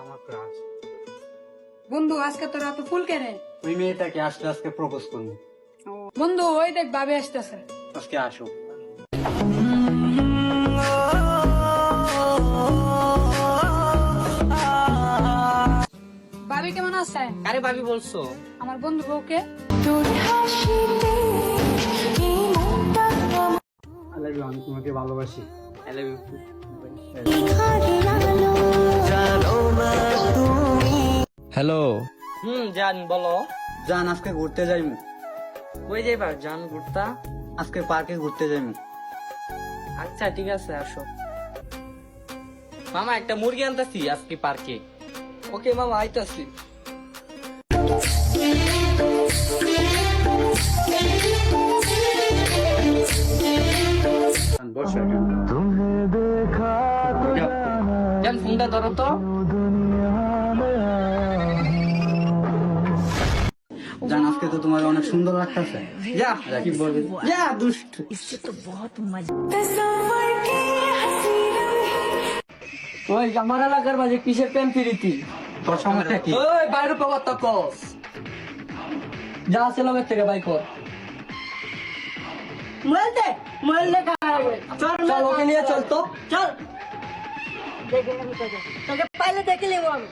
আমার ক্রাশ। বন্ধু আজকে তোরা তো ফুল কেনে ওই মেয়েটাকে আসলে আজকে প্রপোজ করবো। বন্ধু ওই দেখ ভাবি আসতেছে আজকে আসো। ভাবি কেমন আছে? আরে ভাবি বলছো? আমার বন্ধু বউকে আমি তোমাকে ভালোবাসি। I love you too. Hello, জান বলো। জান আজকে ঘুরতে যাইমু। কই যাইবা জান ঘুরতা? আজকে পার্কে ঘুরতে যাইমু। আচ্ছা ঠিক আছে আসো। মামা একটা মুরগি আনতাছি আজকে পার্কে। ওকে মামা আইতাছি। বসো। জান ফোনটা ধরো তো। জান আজকে তো তোমার অনেক সুন্দর লাগতেছে। যা কি বলবি? যা দুষ্ট। ওই আমার এলাকার মাঝে কিসের প্রেম প্রীতি? তোর সমস্যা কি? ওই বাইরে পাওয়ার তো কস। যা সেলামের থেকে বাই কর। মোবাইল দে চল ওকে নিয়ে চল তো চল। তোকে পাইলে দেখে নেবো আমি।